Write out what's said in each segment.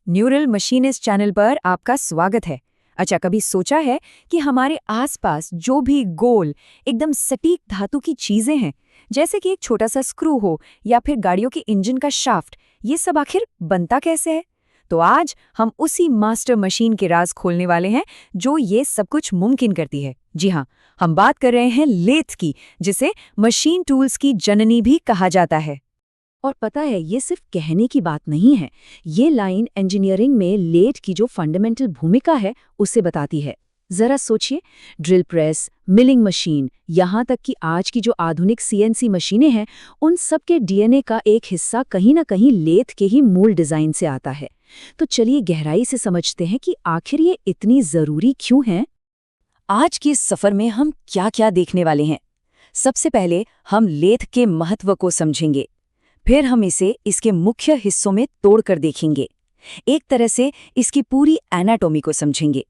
Neural machinist channel पर आपका स्वागत है। अच्छा, कभी सोचा है कि हमारे आसपास जो भी गोल, एकदम सटीक धातु की चीजें हैं, जैसे कि एक छोटा सा स्क्रू हो या फिर गाड़ियों के इंजन का शाफ्ट, ये सब आखिर बनता कैसे है? तो आज हम उसी मास्टर मशीन के राज खोलने वाले हैं जो ये सब कुछ मुमकिन करती है। जी हाँ, हम बात कर रहे हैं लेथ की, जिसे मशीन टूल्स की जननी भी कहा जाता है। और पता है, ये सिर्फ कहने की बात नहीं है। ये लाइन इंजीनियरिंग में लेथ की जो फंडामेंटल भूमिका है उसे बताती है। जरा सोचिए, ड्रिल प्रेस, मिलिंग मशीन, यहाँ तक कि आज की जो आधुनिक सीएनसी मशीनें हैं, उन सब के डीएनए का एक हिस्सा कहीं ना कहीं लेथ के ही मूल डिजाइन से आता है। तो चलिए गहराई से समझते हैं कि आखिर ये इतनी जरूरी क्यों है। आज के इस सफर में हम क्या क्या देखने वाले हैं? सबसे पहले हम लेथ के महत्व को समझेंगे। फिर हम इसे इसके मुख्य हिस्सों में तोड़कर देखेंगे। एक तरह से इसकी पूरी एनाटॉमी को समझेंगे।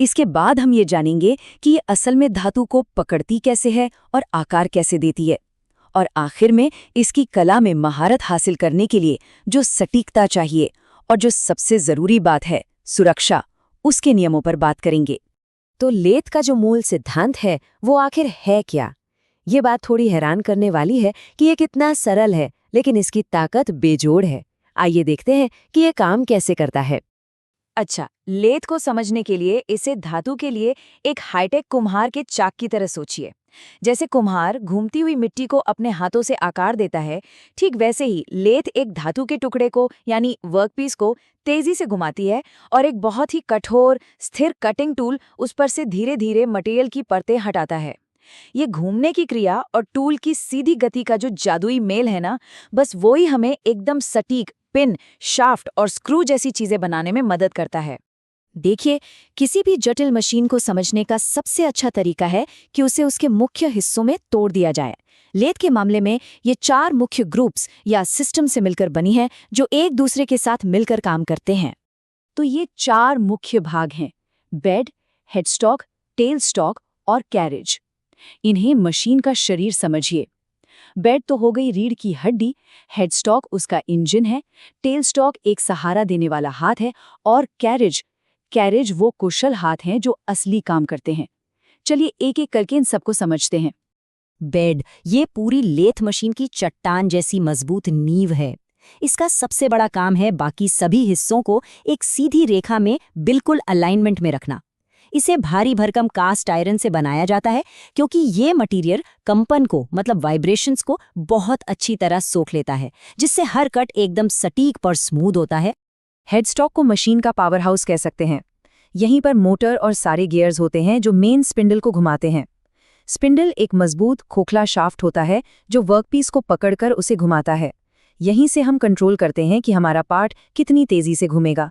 इसके बाद हम ये जानेंगे कि ये असल में धातु को पकड़ती कैसे है और आकार कैसे देती है। और आखिर में इसकी कला में महारत हासिल करने के लिए जो सटीकता चाहिए और जो सबसे जरूरी बात है, सुरक्षा, उसके नियमों पर बात करेंगे। तो लेथ का जो मूल सिद्धांत है वो आखिर है क्या? ये बात थोड़ी हैरान करने वाली है कि ये कितना सरल है, लेकिन इसकी ताकत बेजोड़ है। आइए देखते हैं कि ये काम कैसे करता है। अच्छा, लेथ को समझने के लिए इसे धातु के लिए एक हाईटेक कुम्हार के चाक की तरह सोचिए। जैसे कुम्हार घूमती हुई मिट्टी को अपने हाथों से आकार देता है, ठीक वैसे ही लेथ एक धातु के टुकड़े को यानी वर्कपीस को तेजी से घुमाती है और एक बहुत ही कठोर, स्थिर कटिंग टूल उस पर से धीरे धीरे मटेरियल की परतें हटाता है। ये घूमने की क्रिया और टूल की सीधी गति का जो जादुई मेल है ना, बस वो ही हमें एकदम सटीक पिन, शाफ्ट और स्क्रू जैसी चीजें बनाने में मदद करता है। देखिए, किसी भी जटिल मशीन को समझने का सबसे अच्छा तरीका है कि उसे उसके मुख्य हिस्सों में तोड़ दिया जाए। लेथ के मामले में ये 4 मुख्य ग्रुप्स या सिस्टम से मिलकर बनी है, जो एक दूसरे के साथ मिलकर काम करते हैं। तो ये 4 मुख्य भाग हैं: बेड, हेडस्टॉक, टेल स्टॉक और कैरेज। इन्हें मशीन का शरीर समझिए। बेड तो हो गई रीढ़ की हड्डी, हेडस्टॉक उसका इंजन है, टेल स्टॉक एक सहारा देने वाला हाथ है, और कैरेज कैरेज वो कुशल हाथ हैं जो असली काम करते हैं। चलिए एक एक करके इन सबको समझते हैं। बेड, ये पूरी लेथ मशीन की चट्टान जैसी मजबूत नींव है। इसका सबसे बड़ा काम है बाकी सभी हिस्सों को एक सीधी रेखा में बिल्कुल अलाइनमेंट में रखना। इसे भारी भरकम कास्ट आयरन से बनाया जाता है, क्योंकि ये मटेरियल कंपन को, मतलब वाइब्रेशंस को बहुत अच्छी तरह सोख लेता है, जिससे हर कट एकदम सटीक पर स्मूथ होता है। हेडस्टॉक को मशीन का पावर हाउस कह सकते हैं। यहीं पर मोटर और सारे गियर्स होते हैं जो मेन स्पिंडल को घुमाते हैं। स्पिंडल एक मजबूत खोखला शाफ्ट होता है जो वर्कपीस को पकड़कर उसे घुमाता है। यहीं से हम कंट्रोल करते हैं कि हमारा पार्ट कितनी तेजी से घूमेगा।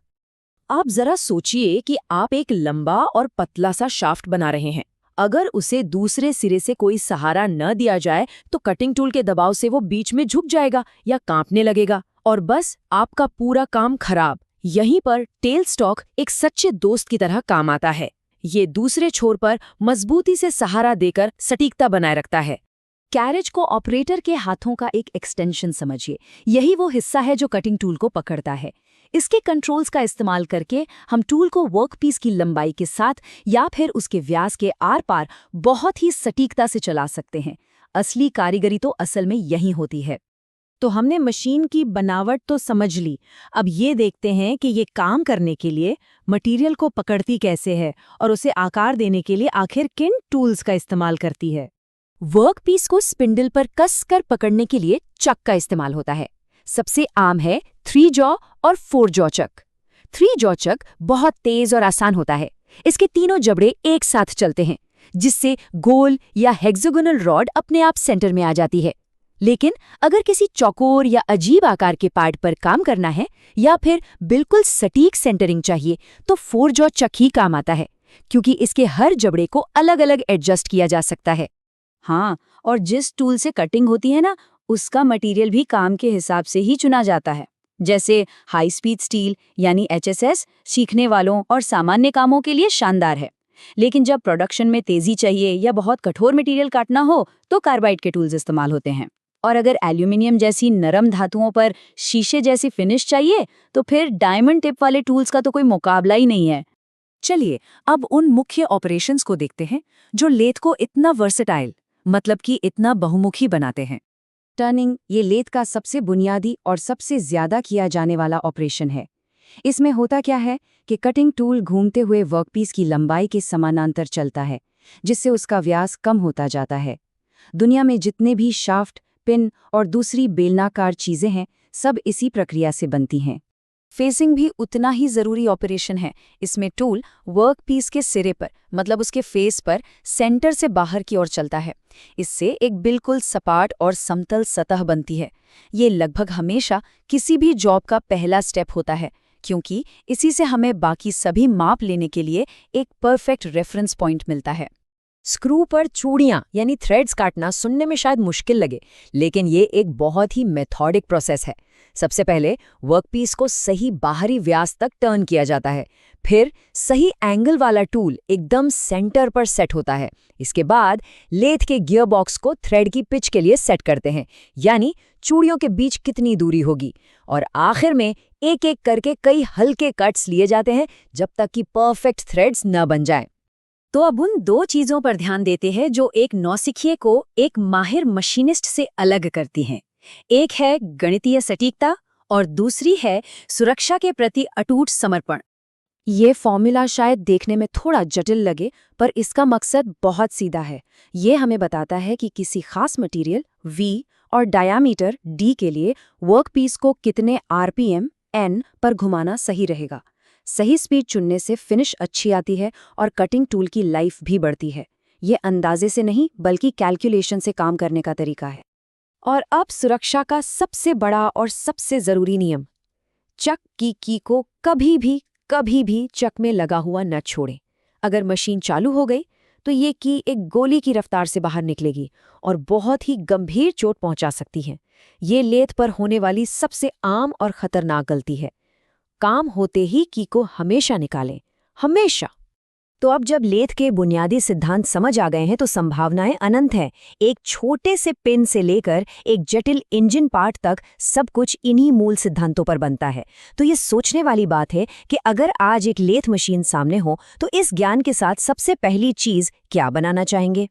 आप जरा सोचिए कि आप एक लंबा और पतला सा शाफ्ट बना रहे हैं। अगर उसे दूसरे सिरे से कोई सहारा न दिया जाए तो कटिंग टूल के दबाव से वो बीच में झुक जाएगा या कांपने लगेगा, और बस आपका पूरा काम खराब। यहीं पर टेल स्टॉक एक सच्चे दोस्त की तरह काम आता है। ये दूसरे छोर पर मजबूती से सहारा देकर सटीकता बनाए रखता है। कैरेज को ऑपरेटर के हाथों का एक एक्सटेंशन समझिए। यही वो हिस्सा है जो कटिंग टूल को पकड़ता है। इसके कंट्रोल्स का इस्तेमाल करके हम टूल को वर्कपीस की लंबाई के साथ या फिर उसके व्यास के आर पार बहुत ही सटीकता से चला सकते हैं। असली कारीगरी तो असल में यही होती है। तो हमने मशीन की बनावट तो समझ ली। अब ये देखते हैं कि ये काम करने के लिए मटेरियल को पकड़ती कैसे है और उसे आकार देने के लिए आखिर किन टूल्स का इस्तेमाल करती है। वर्कपीस को स्पिंडल पर कसकर पकड़ने के लिए चक का इस्तेमाल होता है। सबसे आम है 3 जॉ और 4 जॉ चक। 3 जॉ चक बहुत तेज और आसान होता है। इसके तीनों जबड़े एक साथ चलते हैं, जिससे गोल या हेक्सागोनल रॉड अपने आप सेंटर में आ जाती है। लेकिन अगर किसी चौकोर या अजीब आकार के पार्ट पर काम करना है या फिर बिल्कुल सटीक सेंटरिंग चाहिए, तो 4 जॉ चक ही काम आता है, क्योंकि इसके हर जबड़े को अलग अलग एडजस्ट किया जा सकता है। हाँ, और जिस टूल से कटिंग होती है ना, उसका मटेरियल भी काम के हिसाब से ही चुना जाता है। जैसे हाई स्पीड स्टील यानी HSS सीखने वालों और सामान्य कामों के लिए शानदार है, लेकिन जब प्रोडक्शन में तेजी चाहिए या बहुत कठोर मटेरियल काटना हो तो कार्बाइड के टूल्स इस्तेमाल होते हैं। और अगर एल्यूमिनियम जैसी नरम धातुओं पर शीशे जैसी फिनिश चाहिए तो फिर डायमंड टिप वाले टूल्स का तो कोई मुकाबला ही नहीं है। चलिए अब उन मुख्य ऑपरेशंस को देखते हैं जो लेथ को इतना वर्सेटाइल, मतलब कि इतना बहुमुखी बनाते हैं। टर्निंग ये लेथ का सबसे बुनियादी और सबसे ज्यादा किया जाने वाला ऑपरेशन है। इसमें होता क्या है कि कटिंग टूल घूमते हुए वर्कपीस की लंबाई के समानांतर चलता है, जिससे उसका व्यास कम होता जाता है। दुनिया में जितने भी शाफ्ट, पिन और दूसरी बेलनाकार चीजें हैं, सब इसी प्रक्रिया से बनती हैं। फेसिंग भी उतना ही जरूरी ऑपरेशन है। इसमें टूल वर्कपीस के सिरे पर, मतलब उसके फेस पर, सेंटर से बाहर की ओर चलता है। इससे एक बिल्कुल सपाट और समतल सतह बनती है। ये लगभग हमेशा किसी भी जॉब का पहला स्टेप होता है, क्योंकि इसी से हमें बाकी सभी माप लेने के लिए एक परफेक्ट रेफरेंस पॉइंट मिलता है। स्क्रू पर चूड़ियां यानी थ्रेड्स काटना सुनने में शायद मुश्किल लगे, लेकिन ये एक बहुत ही मेथोडिक प्रोसेस है। सबसे पहले वर्कपीस को सही बाहरी व्यास तक टर्न किया जाता है, फिर सही एंगल वाला टूल एकदम सेंटर पर सेट होता है। इसके बाद लेथ के गियर बॉक्स को थ्रेड की पिच के लिए सेट करते हैं, यानी चूड़ियों के बीच कितनी दूरी होगी, और आखिर में एक एक करके कई हल्के कट्स लिए जाते हैं जब तक कि परफेक्ट थ्रेड्स न बन जाएं। तो अब उन दो चीजों पर ध्यान देते हैं जो एक नौसिखिए को एक माहिर मशीनिस्ट से अलग करती हैं। एक है गणितीय सटीकता और दूसरी है सुरक्षा के प्रति अटूट समर्पण। ये फॉर्मूला शायद देखने में थोड़ा जटिल लगे, पर इसका मकसद बहुत सीधा है। ये हमें बताता है कि किसी खास मटेरियल V और डायामीटर D के लिए वर्कपीस को कितने RPM N पर घुमाना सही रहेगा। सही स्पीड चुनने से फिनिश अच्छी आती है और कटिंग टूल की लाइफ भी बढ़ती है। ये अंदाजे से नहीं, बल्कि कैलकुलेशन से काम करने का तरीका है। और अब सुरक्षा का सबसे बड़ा और सबसे जरूरी नियम, चक की की को कभी भी चक में लगा हुआ न छोड़ें। अगर मशीन चालू हो गई तो ये की एक गोली की रफ्तार से बाहर निकलेगी और बहुत ही गंभीर चोट पहुंचा सकती है। ये लेथ पर होने वाली सबसे आम और खतरनाक गलती है। काम होते ही की को हमेशा निकालें, हमेशा। तो अब जब लेथ के बुनियादी सिद्धांत समझ आ गए हैं तो संभावनाएं अनंत हैं। एक छोटे से पिन से लेकर एक जटिल इंजन पार्ट तक सब कुछ इन्हीं मूल सिद्धांतों पर बनता है। तो ये सोचने वाली बात है कि अगर आज एक लेथ मशीन सामने हो तो इस ज्ञान के साथ सबसे पहली चीज क्या बनाना चाहेंगे।